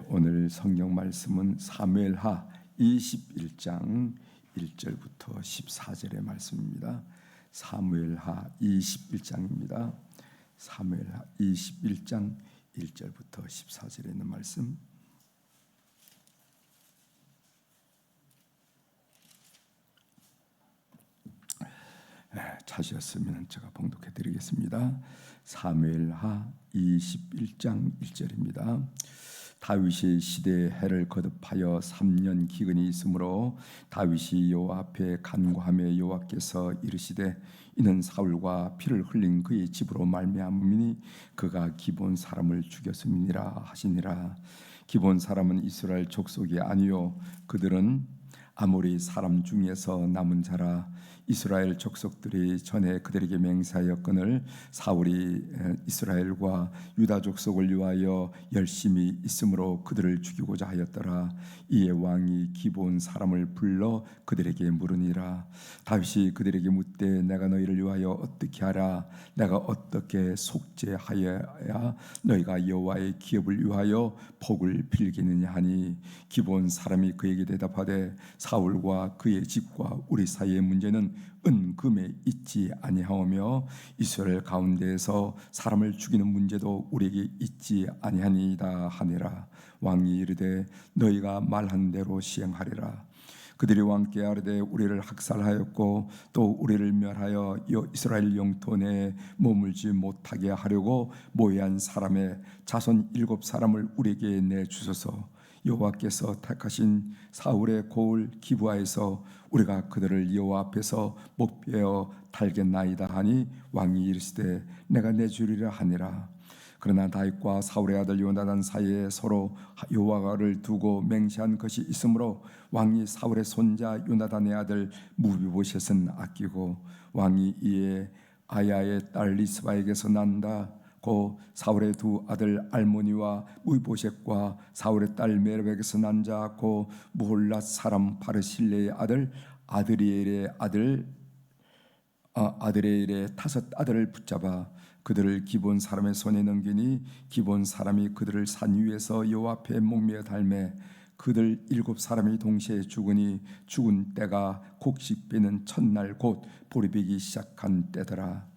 오늘 성경 말씀은 사무엘하 21장 1절부터 14절의 말씀입니다. 사무엘하 21장입니다. 사무엘하 21장 1절부터 14절에 있는 말씀. 찾으셨으면 제가 봉독해 드리겠습니다. 사무엘하 21장 1절입니다. 다윗의 시대에 해를 거듭하여 3년 기근이 있으므로 다윗이 여호와 앞에 간구하며 여호와께서 이르시되 이는 사울과 피를 흘린 그의 집으로 말미암음이니 그가 기본 사람을 죽였음이니라 하시니라. 기본 사람은 이스라엘 족속이 아니요 그들은 아모리 사람 중에서 남은 자라. 이스라엘 족속들이 전에 그들에게 맹세하였거늘 사울이 이스라엘과 유다 족속을 위하여 열심히 있으므로 그들을 죽이고자 하였더라. 이에 왕이 기브온 사람을 불러 그들에게 물으니라. 다윗이 그들에게 묻되 내가 너희를 위하여 어떻게 하라? 내가 어떻게 속죄하여야 너희가 여호와의 기업을 위하여 복을 빌기느냐 하니 기브온 사람이 그에게 대답하되 사울과 그의 집과 우리 사이의 문제는 은금에 있지 아니하오며 이스라엘 가운데에서 사람을 죽이는 문제도 우리에게 있지 아니하니이다 하니라. 왕이 이르되 너희가 말한 대로 시행하리라. 그들이 왕께 아뢰되 우리를 학살하였고 또 우리를 멸하여 이스라엘 영토 내에 머물지 못하게 하려고 모해한 사람의 자손 7사람을 우리에게 내주소서. 여호와께서 택하신 사울의 고을 기브아에서 우리가 그들을 여호와 앞에서 목베어 달겠나이다 하니 왕이 이르시되 내가 내주리라 하니라. 그러나 다윗과 사울의 아들 요나단 사이에 서로 여호와를 두고 맹세한 것이 있으므로 왕이 사울의 손자 요나단의 아들 무비보셋은 아끼고 왕이 이에 아야의 딸 리스바에게서 난다 고 사울의 두 아들 알모니와 무비보셋과 사울의 딸 메르백에서 난 자 고 무홀랏 사람 바르실레의 아들 아드리엘의 다섯 아들을 붙잡아 그들을 기본 사람의 손에 넘기니 기본 사람이 그들을 산 위에서 여호와 앞에 목매어 달매 그들 7사람이 동시에 죽으니 죽은 때가 곡식 빼는 첫날 곧 보리 베기 시작한 때더라.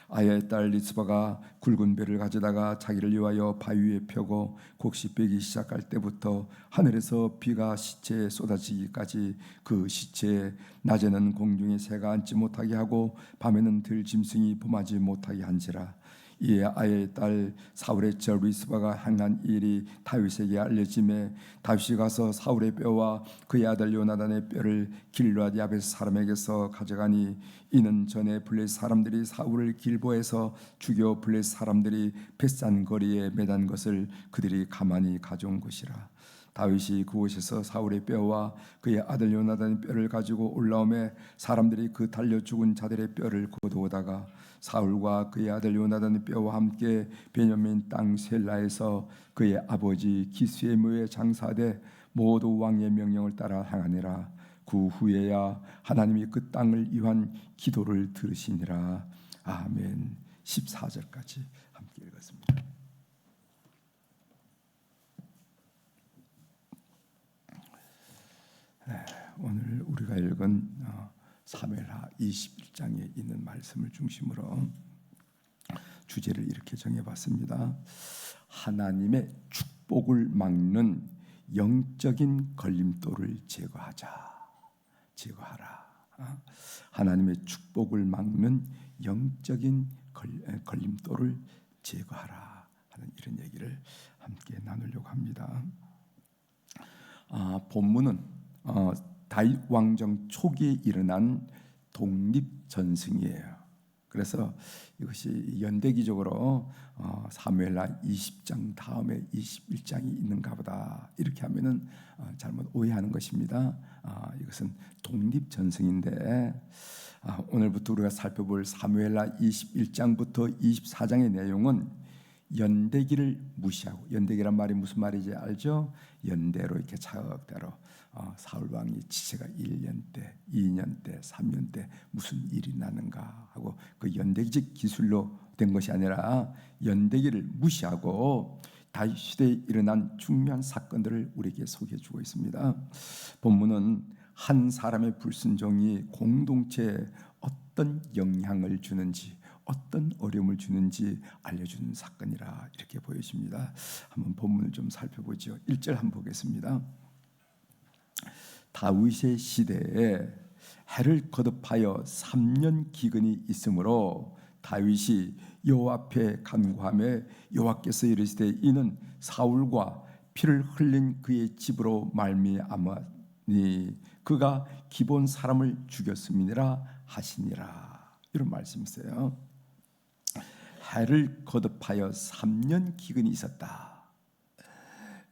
아야의 딸 리스바가 굵은 배를 가져다가 자기를 위하여 바위 위에 펴고 곡식 빼기 시작할 때부터 하늘에서 비가 시체에 쏟아지기까지 그 시체에 낮에는 공중에 새가 앉지 못하게 하고 밤에는 들짐승이 범하지 못하게 한지라. 이에 아야의 딸 사울의 저 리스바가 행한 일이 다윗에게 알려지매 다윗이 가서 사울의 뼈와 그의 아들 요나단의 뼈를 길르앗 야베스 사람에게서 가져가니 이는 전에 블레셋 사람들이 사울을 길보에서 죽여 블레셋 사람들이 벳산 거리에 매단 것을 그들이 가만히 가져온 것이라. 다윗이 그곳에서 사울의 뼈와 그의 아들 요나단의 뼈를 가지고 올라오매 사람들이 그 달려 죽은 자들의 뼈를 거두어다가 사울과 그의 아들 요나단의 뼈와 함께 베냐민 땅 셀라에서 그의 아버지 기스의 묘에 장사되 모두 왕의 명령을 따라 행하니라. 그 후에야 하나님이 그 땅을 위한 기도를 들으시니라. 아멘. 14절까지 함께 읽었습니다. 오늘 우리가 읽은 사무엘하 21장에 있는 말씀을 중심으로 주제를 이렇게 정해봤습니다. 하나님의 축복을 막는 영적인 걸림돌을 제거하라. 하나님의 축복을 막는 영적인 걸림돌을 제거하라 하는 이런 얘기를 함께 나누려고 합니다. 본문은 다윗 왕정 초기에 일어난 독립전승이에요. 그래서 이것이 연대기적으로 사무엘하 20장 다음에 21장이 있는가 보다 이렇게 하면은 잘못 오해하는 것입니다. 이것은 독립전승인데 오늘부터 우리가 살펴볼 사무엘하 21장부터 24장의 내용은 연대기를 무시하고, 연대기란 말이 무슨 말인지 알죠? 연대로 이렇게 차곡대로 사울 왕이 지체가 1년 때, 2년 때, 3년 때 무슨 일이 나는가 하고 그 연대기적 기술로 된 것이 아니라 연대기를 무시하고 다윗 시대에 일어난 중요한 사건들을 우리에게 소개해 주고 있습니다. 본문은 한 사람의 불순종이 공동체에 어떤 영향을 주는지, 어떤 어려움을 주는지 알려주는 사건이라 이렇게 보여집니다. 한번 본문을 좀 살펴보죠. 1절 한번 보겠습니다. 다윗의 시대에 해를 거듭하여 3년 기근이 있으므로 다윗이 여호와 앞에 간구하며 여호와께서 이르시되 이는 사울과 피를 흘린 그의 집으로 말미암았니 그가 기본 사람을 죽였음이니라 하시니라. 이런 말씀이 있어요. 해를 거듭하여 3년 기근이 있었다.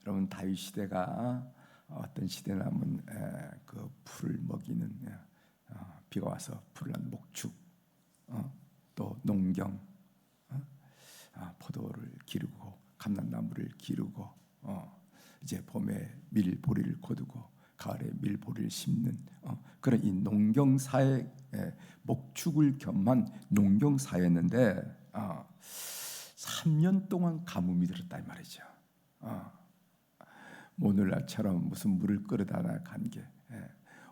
여러분, 다윗 시대가 어떤 시대냐면 그 풀을 먹이는 비가 와서 풀을 난 목축, 또 농경, 포도를 기르고 감람나무를 기르고 이제 봄에 밀보리를 거두고 가을에 밀보리를 심는 그런 이 농경사의 목축을 겸한 농경사였는데 3년 동안 가뭄이 들었다 이 말이죠. 오늘날처럼 무슨 물을 끌어다가 간 게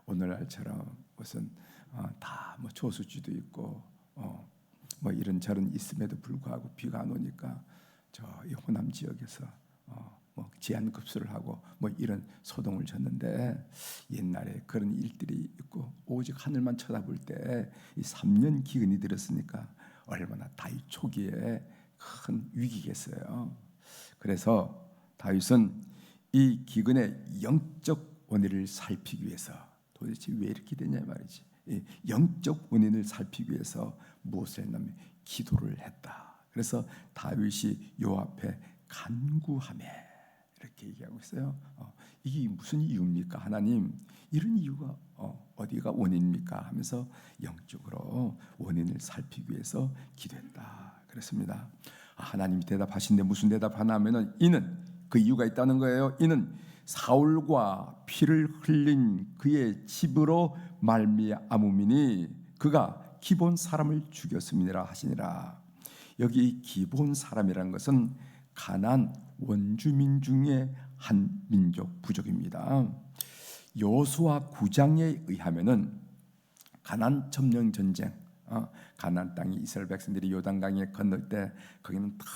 오늘날처럼 무슨 다 뭐 저수지도 있고 뭐 이런저런 있음에도 불구하고 비가 안 오니까 저 이 호남 지역에서 뭐 제한급수를 하고 뭐 이런 소동을 졌는데 옛날에 그런 일들이 있고 오직 하늘만 쳐다볼 때 이 3년 기근이 들었으니까 얼마나 다윗 초기에 큰 위기겠어요. 그래서 다윗은 이 기근의 영적 원인을 살피기 위해서 도대체 왜 이렇게 되냐 말이지. 영적 원인을 살피기 위해서 무엇을 했냐면 기도를 했다. 그래서 다윗이 여호와 앞에 간구하며 이렇게 얘기하고 있어요. 이게 무슨 이유입니까? 하나님, 이런 이유가 어디가 원인입니까? 하면서 영적으로 원인을 살피기 위해서 기도했다. 그렇습니다. 하나님이 대답하신데 무슨 대답하나 하면은 이는 그 이유가 있다는 거예요. 이는 사울과 피를 흘린 그의 집으로 말미암음이니 그가 기본 사람을 죽였음이니라 하시니라. 여기 기본 사람이라는 것은 가나안 원주민 중에 한 민족 부족입니다. 여호수아 9장에 의하면은 가나안 점령 전쟁, 가나안 땅이 이스라엘 백성들이 요단강에 건널 때 거기는 탁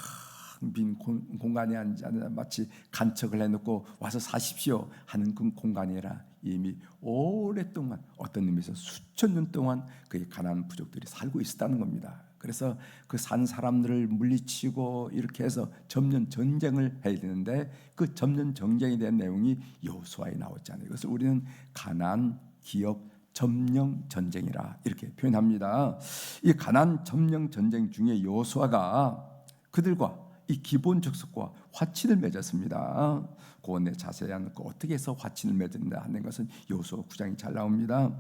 빈 공간에 앉아 마치 간척을 해놓고 와서 사십시오 하는 그 공간이 아니라 이미 오랫동안 어떤 의미에서 수천 년 동안 그 가나안 부족들이 살고 있었다는 겁니다. 그래서 그 산 사람들을 물리치고 이렇게 해서 점령 전쟁을 해야 되는데 그 점령 전쟁에 대한 내용이 여호수아에 나왔잖아요. 이것을 우리는 가나안 기업 점령 전쟁이라 이렇게 표현합니다. 이 가나안 점령 전쟁 중에 여호수아가 그들과 이 기본 족속과 화친을 맺었습니다. 그건에 자세한 어떻게 해서 화친을 맺는다 하는 것은 여호수아 9장이 잘 나옵니다.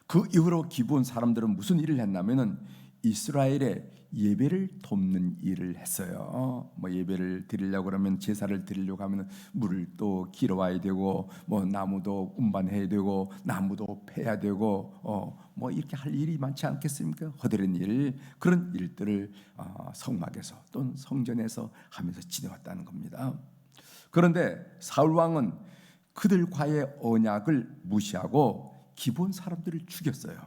그 이후로 기본 사람들은 무슨 일을 했냐면은 이스라엘의 예배를 돕는 일을 했어요. 뭐 예배를 드리려고 그러면 제사를 드리려고 하면 물을 또 길어와야 되고 뭐 나무도 운반해야 되고 나무도 패야 되고 뭐 이렇게 할 일이 많지 않겠습니까? 허드렛 일 그런 일들을 성막에서 또는 성전에서 하면서 지내왔다는 겁니다. 그런데 사울 왕은 그들과의 언약을 무시하고 기본 사람들을 죽였어요.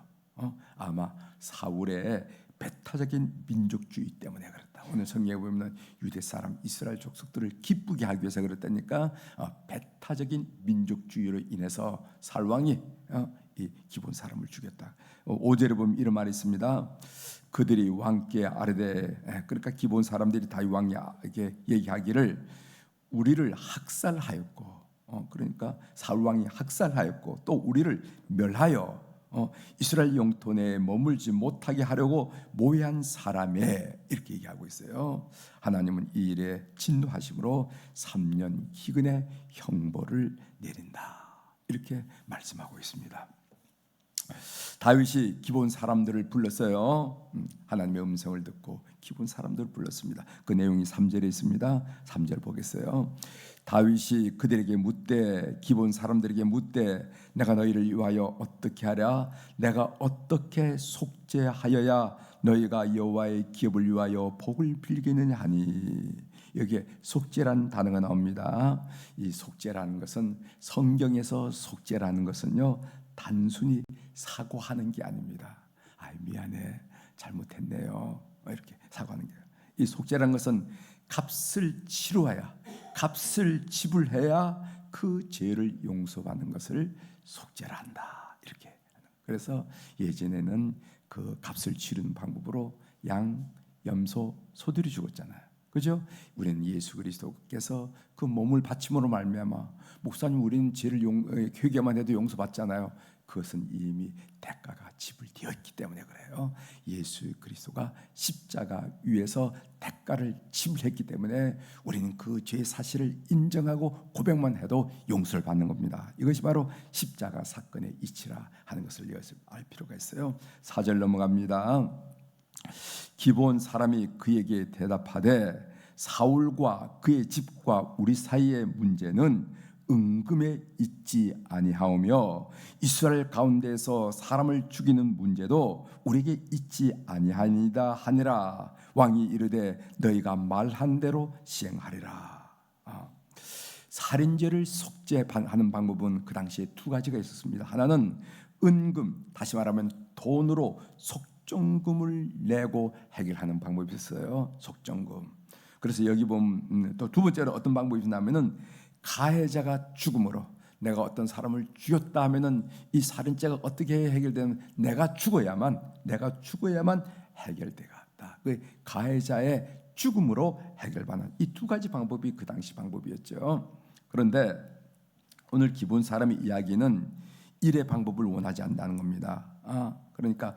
아마 사울의 배타적인 민족주의 때문에 그렇다. 오늘 성경에 보면 유대 사람 이스라엘 족속들을 기쁘게 하기 위해서 그랬다니까 배타적인 민족주의로 인해서 사울 왕이 이 기본 사람을 죽였다. 5절에 보면 이런 말이 있습니다. 그들이 왕께 아뢰되 그러니까 기본 사람들이 다윗 왕에게 얘기하기를 우리를 학살하였고 그러니까 사울 왕이 학살하였고 또 우리를 멸하여 이스라엘 영토 내에 머물지 못하게 하려고 모해한 사람에 이렇게 얘기하고 있어요. 하나님은 이 일에 진노하심으로 3년 기근의 형벌을 내린다 이렇게 말씀하고 있습니다. 다윗이 기본 사람들을 불렀어요. 하나님의 음성을 듣고 기본 사람들을 불렀습니다. 그 내용이 3절에 있습니다. 3절 보겠어요. 다윗이 그들에게 묻되 기본 사람들에게 묻되 내가 너희를 위하여 어떻게 하랴? 내가 어떻게 속죄하여야 너희가 여호와의 기업을 위하여 복을 빌겠느냐 하니 여기에 속죄라는 단어가 나옵니다. 이 속죄라는 것은, 성경에서 속죄라는 것은요, 단순히 사과하는 게 아닙니다. 미안해, 잘못했네요, 이렇게 사과하는 거예요. 이 속죄라는 것은 값을 치루어야, 값을 지불해야 그 죄를 용서받는 것을 속죄라 한다, 이렇게. 그래서 예전에는 그 값을 치르는 방법으로 양, 염소, 소들이 죽었잖아요. 그죠? 우리는 예수 그리스도께서 그 몸을 바침으로 말미암아, 목사님 우리는 죄를 회개만 해도 용서받잖아요. 그것은 이미 대가가 지불되었기 때문에 그래요. 예수 그리스도가 십자가 위에서 대가를 지불했기 때문에 우리는 그 죄의 사실을 인정하고 고백만 해도 용서를 받는 겁니다. 이것이 바로 십자가 사건의 이치라 하는 것을 이것을 알 필요가 있어요. 4절 넘어갑니다. 기브온 사람이 그에게 대답하되 사울과 그의 집과 우리 사이의 문제는 은금에 있지 아니하오며 이스라엘 가운데에서 사람을 죽이는 문제도 우리에게 있지 아니하니이다 하니라. 왕이 이르되 너희가 말한 대로 시행하리라. 살인죄를 속죄하는 방법은 그 당시에 두 가지가 있었습니다. 하나는 은금, 다시 말하면 돈으로 속정금을 내고 해결하는 방법이 있어요. 속정금. 그래서 여기 보면 또 두 번째로 어떤 방법이 있냐면은 가해자가 죽음으로, 내가 어떤 사람을 죽였다 하면은 이 살인죄가 어떻게 해결되는, 내가 죽어야만 해결되겠다. 그 가해자의 죽음으로 해결받는 이 두 가지 방법이 그 당시 방법이었죠. 그런데 오늘 기브온 사람의 이야기는 일의 방법을 원하지 않는다는 겁니다. 그러니까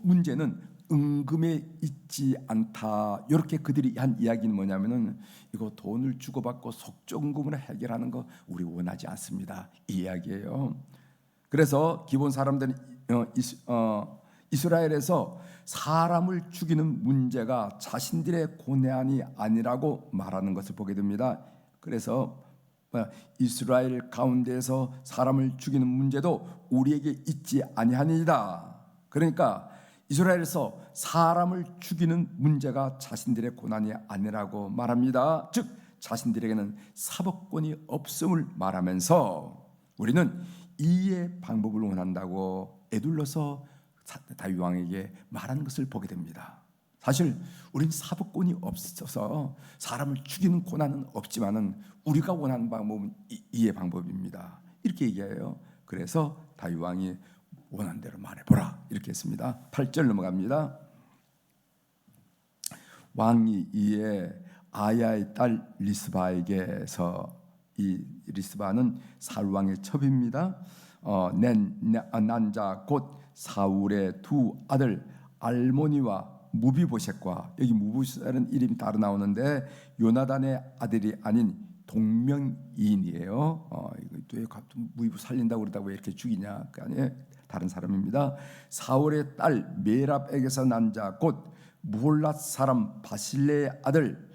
문제는 은금에 있지 않다. 이렇게 그들이 한 이야기는 뭐냐면은 이거 돈을 주고받고 속정금으로 해결하는 거 우리 원하지 않습니다, 이 이야기예요. 그래서 기본 사람들은 이스라엘에서 사람을 죽이는 문제가 자신들의 고난이 아니라고 말하는 것을 보게 됩니다. 그래서 이스라엘 가운데에서 사람을 죽이는 문제도 우리에게 있지 아니하니이다. 그러니까 이스라엘에서 사람을 죽이는 문제가 자신들의 고난이 아니라고 말합니다. 즉 자신들에게는 사법권이 없음을 말하면서 우리는 이의 방법을 원한다고 에둘러서 다윗 왕에게 말하는 것을 보게 됩니다. 사실 우리는 사법권이 없어서 사람을 죽이는 고난은 없지만은 우리가 원하는 방법은 이의 방법입니다, 이렇게 얘기해요. 그래서 다윗 왕이 원하는 대로 말해보라, 이렇게 했습니다. 8절 넘어갑니다. 왕이 이에 아야의 딸 리스바에게서, 이 리스바는 사울 왕의 첩입니다. 난 자 곧 사울의 두 아들 알모니와 무비보셋과, 여기 무비보셋은 이름이 따로 나오는데 요나단의 아들이 아닌 동명이인이에요. 왜 무비보셋 살린다고 그러다가 왜 이렇게 죽이냐, 그 아니에요. 다른 사람입니다. 사울의 딸 메랍에게서 난 자 곧 무홀랏 사람 바실레의 아들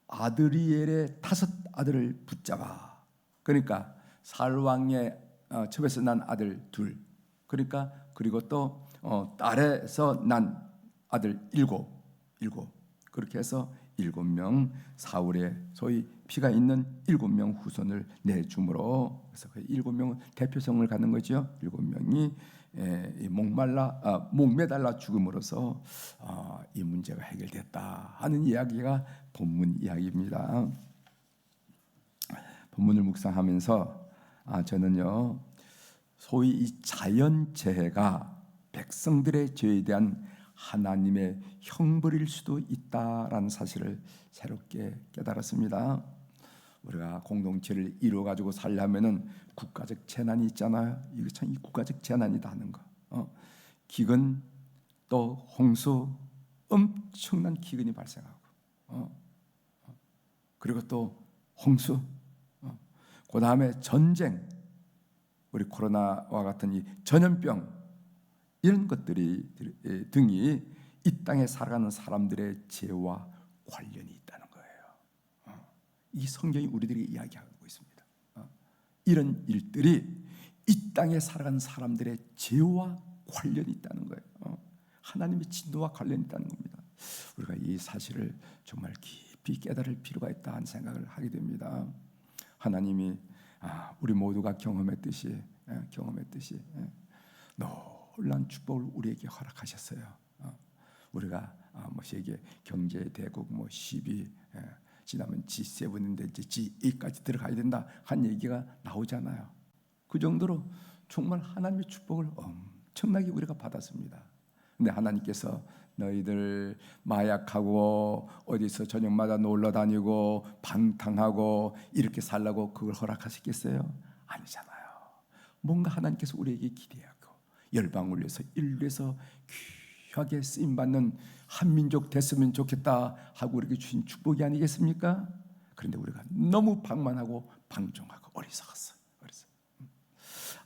아드리엘의 5 아들을 붙잡아. 그러니까 사울 왕의 첩에서 난 아들 2, 그러니까 그리고 또 딸에서 난 아들 7, 그렇게 해서 7명, 사울의 소위 피가 있는 7명 후손을 내주므로, 그래서 그 7명은 대표성을 갖는 거죠. 7명이 목매달라 죽음으로써 이 문제가 해결됐다 하는 이야기가 본문 이야기입니다. 본문을 묵상하면서 저는요, 소위 이 자연재해가 백성들의 죄에 대한 하나님의 형벌일 수도 있다라는 사실을 새롭게 깨달았습니다. 우리가 공동체를 이루어 가지고 살려면은 국가적 재난이 있잖아요. 이거 참 이 국가적 재난이다 하는 거. 기근, 또 홍수, 엄청난 기근이 발생하고, 그리고 또 홍수, 그 다음에 전쟁, 우리 코로나와 같은 이 전염병, 이런 것들이 등이 이 땅에 살아가는 사람들의 죄와 관련이 있다는 거예요. 이 성경이 우리들에게 이야기하고 있습니다. 이런 일들이 이 땅에 살아가는 사람들의 죄와 관련이 있다는 거예요. 하나님의 진노와 관련이 있다는 겁니다. 우리가 이 사실을 정말 깊이 깊이 깨달을 필요가 있다 하는 생각을 하게 됩니다. 하나님이 우리 모두가 경험했듯이 놀란 축복을 우리에게 허락하셨어요. 우리가 세계 경제 대국 10위 지나면 G7인데 이제 G8까지 들어가야 된다 한 얘기가 나오잖아요. 그 정도로 정말 하나님의 축복을 엄청나게 우리가 받았습니다. 근데 하나님께서 너희들 마약하고 어디서 저녁마다 놀러 다니고 방탕하고 이렇게 살라고 그걸 허락하셨겠어요? 아니잖아요. 뭔가 하나님께서 우리에게 기대하고 열방을 위해서 인류에서 귀하게 쓰임받는 한민족 됐으면 좋겠다 하고 우리에게 주신 축복이 아니겠습니까? 그런데 우리가 너무 방만하고 방종하고 어리석었어.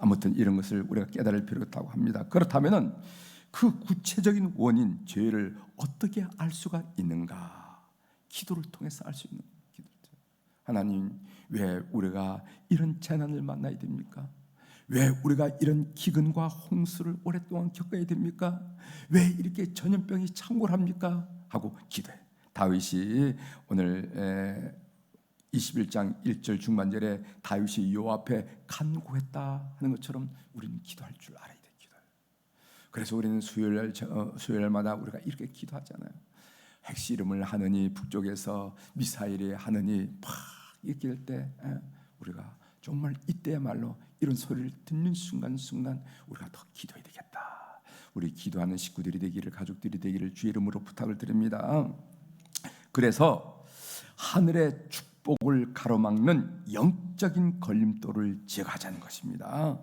아무튼 이런 것을 우리가 깨달을 필요가 있다고 합니다. 그렇다면은 그 구체적인 원인, 죄를 어떻게 알 수가 있는가? 기도를 통해서 알 수 있는 기도. 하나님, 왜 우리가 이런 재난을 만나야 됩니까? 왜 우리가 이런 기근과 홍수를 오랫동안 겪어야 됩니까? 왜 이렇게 전염병이 창궐합니까? 하고 기도해. 다윗이 오늘 21장 1절 중반절에 다윗이 여호와 앞에 간구했다 하는 것처럼 우리는 기도할 줄 알아야 돼. 그래서 우리는 수요일마다 우리가 이렇게 기도하잖아요. 핵시 이름을 하느니 북쪽에서 미사일이 하느니 팍 이렇게 할 때 우리가 정말 이때야말로 이런 소리를 듣는 순간순간 우리가 더 기도해야 되겠다. 우리 기도하는 식구들이 되기를, 가족들이 되기를 주의 이름으로 부탁을 드립니다. 그래서 하늘의 축복을 가로막는 영적인 걸림돌을 제거하자는 것입니다.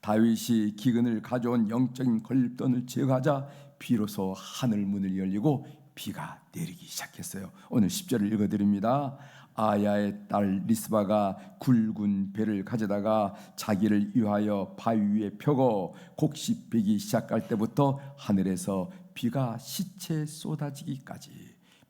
다윗이 기근을 가져온 영적인 걸림돌을 제거하자 비로소 하늘 문을 열리고 비가 내리기 시작했어요. 오늘 10절을 읽어드립니다. 아야의 딸 리스바가 굵은 배를 가져다가 자기를 위하여 바위 위에 펴고 곡식 베기 시작할 때부터 하늘에서 비가 시체에 쏟아지기까지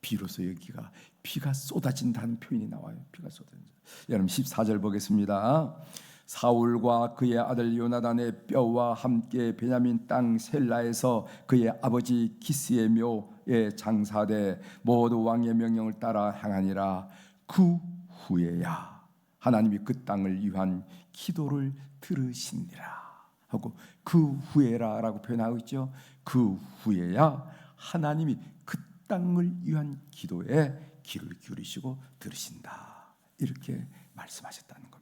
비로소 여기가 비가 쏟아진다는 표현이 나와요. 비가 쏟아진다. 여러분 14절 보겠습니다. 사울과 그의 아들 요나단의 뼈와 함께 베냐민 땅 셀라에서 그의 아버지 기스의 묘에 장사돼 모두 왕의 명령을 따라 행하니라. 그 후에야 하나님이 그 땅을 위한 기도를 들으시니라 하고 그 후에라라고 표현하고 있죠. 그 후에야 하나님이 그 땅을 위한 기도에 귀를 기울이시고 들으신다. 이렇게 말씀하셨다는 겁니다.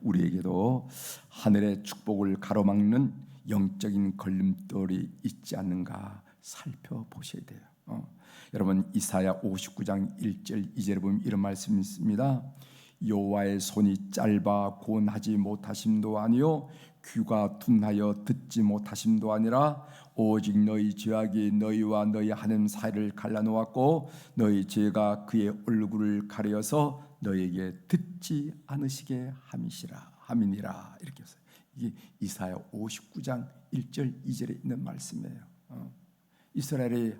우리에게도 하늘의 축복을 가로막는 영적인 걸림돌이 있지 않는가 살펴보셔야 돼요. 여러분 이사야 59장 1절 2절에 보면 이런 말씀이 있습니다. 여호와의 손이 짧아 고온하지 못하심도 아니요 귀가 둔하여 듣지 못하심도 아니라 오직 너희 죄악이 너희와 너희 하나님 사이를 갈라놓았고 너희 죄가 그의 얼굴을 가려서 너희에게 듣지 않으시게 함이니라 이렇게 했어요. 이게 이사야 59장 1절 2절에 있는 말씀이에요. 이스라엘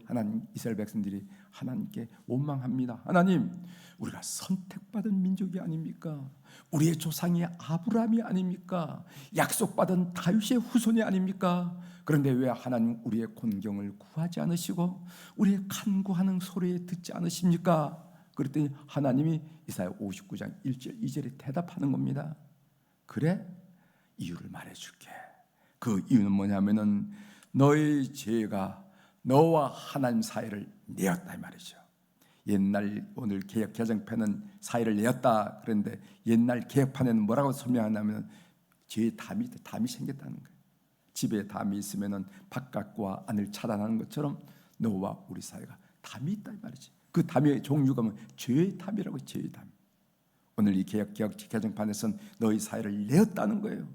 백성들이 하나님께 원망합니다. 하나님, 우리가 선택받은 민족이 아닙니까? 우리의 조상이 아브라함이 아닙니까? 약속받은 다윗의 후손이 아닙니까? 그런데 왜 하나님 우리의 곤경을 구하지 않으시고 우리의 간구하는 소리에 듣지 않으십니까? 그랬더니 하나님이 이사야 59장 1절 2절에 대답하는 겁니다. 그래? 이유를 말해줄게. 그 이유는 뭐냐면은 너의 죄가 너와 하나님 사이를 내었다 이 말이죠. 옛날 오늘 개혁 개정편은 사이를 내었다 그런데 옛날 개혁판에는 뭐라고 설명하냐면 죄의 담이 생겼다는 거예요. 집에 담이 있으면은 바깥과 안을 차단하는 것처럼 너와 우리 사이가 담이 있다 이 말이지. 그 담의 종류가 뭐 죄의 담이라고. 죄의 담. 오늘 이 개혁 개정판에서는 너희 사이를 내었다는 거예요.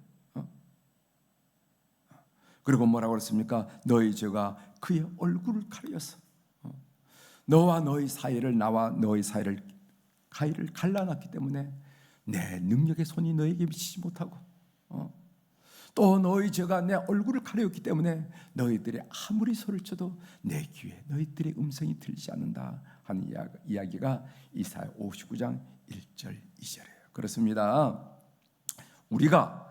그리고 뭐라고 그랬습니까? 너희 죄가 그의 얼굴을 가려서 너와 너희 사이를 나와 너희 사이를 가위를 갈라놨기 때문에 내 능력의 손이 너에게 미치지 못하고 또 너희 죄가 내 얼굴을 가렸기 때문에 너희들이 아무리 소리를 쳐도 내 귀에 너희들의 음성이 들리지 않는다 하는 이야기가 이사야 59장 1절 2절이에요. 그렇습니다. 우리가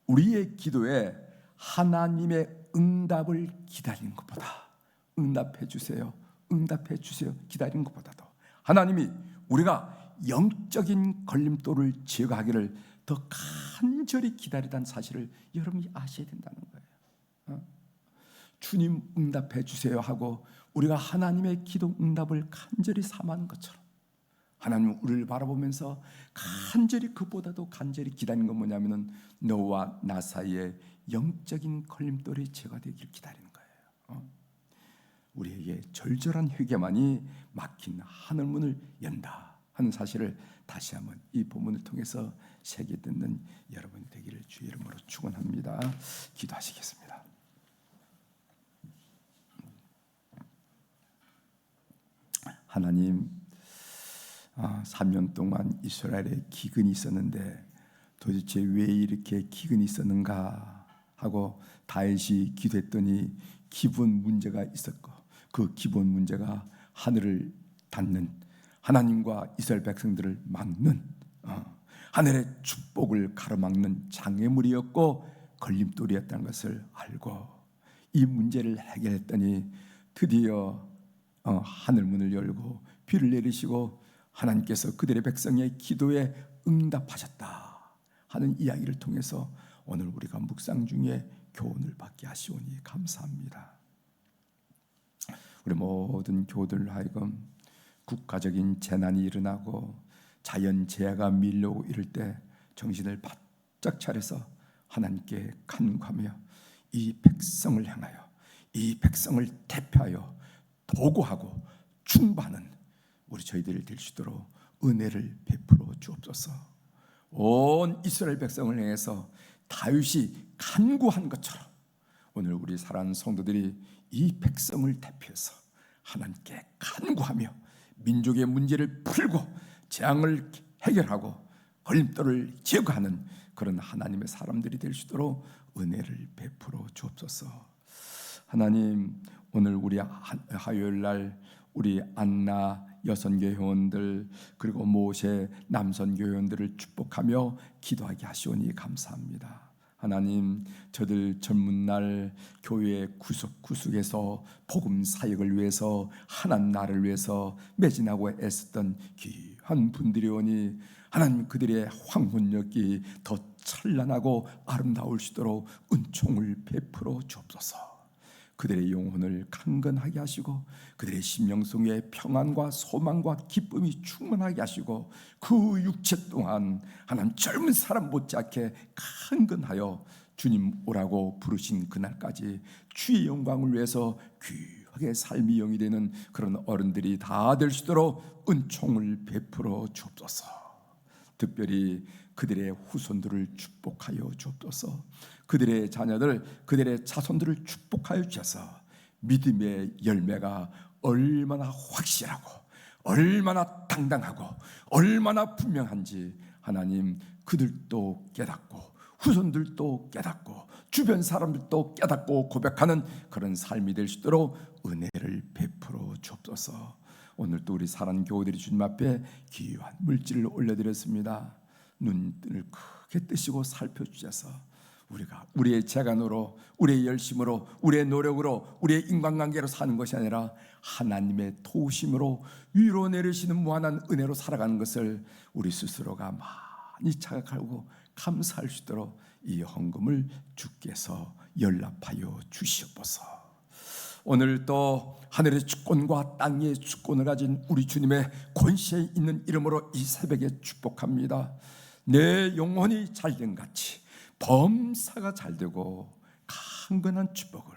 우리의 기도에 하나님의 응답을 기다리는 것보다 응답해 주세요 기다리는 것보다도 하나님이 우리가 영적인 걸림돌을 제거하기를 더 간절히 기다리다는 사실을 여러분이 아셔야 된다는 거예요. 주님 응답해 주세요 하고 우리가 하나님의 기도 응답을 간절히 삼하는 것처럼 하나님 우리를 바라보면서 간절히, 그보다도 간절히 기다리는 건 뭐냐면은 너와 나 사이에 영적인 걸림돌이 제거되길 기다리는 거예요. 우리에게 절절한 회개만이 막힌 하늘문을 연다 하는 사실을 다시 한번 이 본문을 통해서 새겨 듣는 여러분이 되기를 주의 이름으로 축원합니다. 기도하시겠습니다. 하나님, 3년 동안 이스라엘에 기근이 있었는데 도대체 왜 이렇게 기근이 있었는가 하고 다윗이 기도했더니 기본 문제가 있었고 그 기본 문제가 하늘을 닫는, 하나님과 이스라엘 백성들을 막는, 하늘의 축복을 가로막는 장애물이었고 걸림돌이었다는 것을 알고 이 문제를 해결했더니 드디어 하늘 문을 열고 비를 내리시고 하나님께서 그들의 백성의 기도에 응답하셨다 하는 이야기를 통해서 오늘 우리가 묵상 중에 교훈을 받게 하시오니 감사합니다. 우리 모든 교우들 하여금 국가적인 재난이 일어나고 자연재해가 밀려오고 이럴 때 정신을 바짝 차려서 하나님께 간구하며 이 백성을 향하여, 이 백성을 대표하여 도구하고 충고하는 우리 저희들이 될 수 있도록 은혜를 베풀어 주옵소서. 온 이스라엘 백성을 향해서 다윗이 간구한 것처럼 오늘 우리 사랑하는 성도들이 이 백성을 대표해서 하나님께 간구하며 민족의 문제를 풀고 재앙을 해결하고 걸림돌을 제거하는 그런 하나님의 사람들이 될 수 있도록 은혜를 베풀어 주옵소서. 하나님, 오늘 우리 화요일 날 우리 안나 여선교 회원들 그리고 모세 남선교 회원들을 축복하며 기도하게 하시오니 감사합니다. 하나님, 저들 젊은 날 교회 구석구석에서 복음 사역을 위해서 하나님 나라를 위해서 매진하고 애썼던 귀한 분들이 오니 하나님 그들의 황혼력이 더 찬란하고 아름다울 수 있도록 은총을 베풀어 주옵소서. 그들의 영혼을 강건하게 하시고 그들의 심령 속에 평안과 소망과 기쁨이 충만하게 하시고 그 육체 또한 하나님 젊은 사람 못지않게 강건하여 주님 오라고 부르신 그날까지 주의 영광을 위해서 귀하게 삶이 영이 되는 그런 어른들이 다 될 수 있도록 은총을 베풀어 주옵소서. 특별히 그들의 후손들을 축복하여 주옵소서. 그들의 자녀들, 그들의 자손들을 축복하여 주셔서 믿음의 열매가 얼마나 확실하고 얼마나 당당하고 얼마나 분명한지 하나님 그들도 깨닫고 후손들도 깨닫고 주변 사람들도 깨닫고 고백하는 그런 삶이 될 수 있도록 은혜를 베풀어 주옵소서. 오늘도 우리 사랑하는 교우들이 주님 앞에 귀한 물질을 올려드렸습니다. 눈을 크게 뜨시고 살펴주셔서 우리가 우리의 재간으로, 우리의 열심으로, 우리의 노력으로, 우리의 인간관계로 사는 것이 아니라 하나님의 도우심으로 위로 내리시는 무한한 은혜로 살아가는 것을 우리 스스로가 많이 자각하고 감사할 수 있도록 이 헌금을 주께서 연락하여 주시옵소서. 오늘 또 하늘의 주권과 땅의 주권을 가진 우리 주님의 권세에 있는 이름으로 이 새벽에 축복합니다. 내 영혼이 잘된 같이 범사가 잘되고 강건한 축복을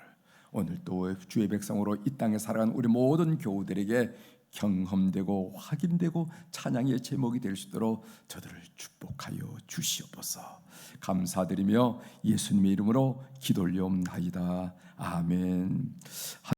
오늘 또 주의 백성으로 이 땅에 살아가는 우리 모든 교우들에게 경험되고 확인되고 찬양의 제목이 될 수 있도록 저들을 축복하여 주시옵소서. 감사드리며 예수님의 이름으로 기도 올리옵나이다. 아멘.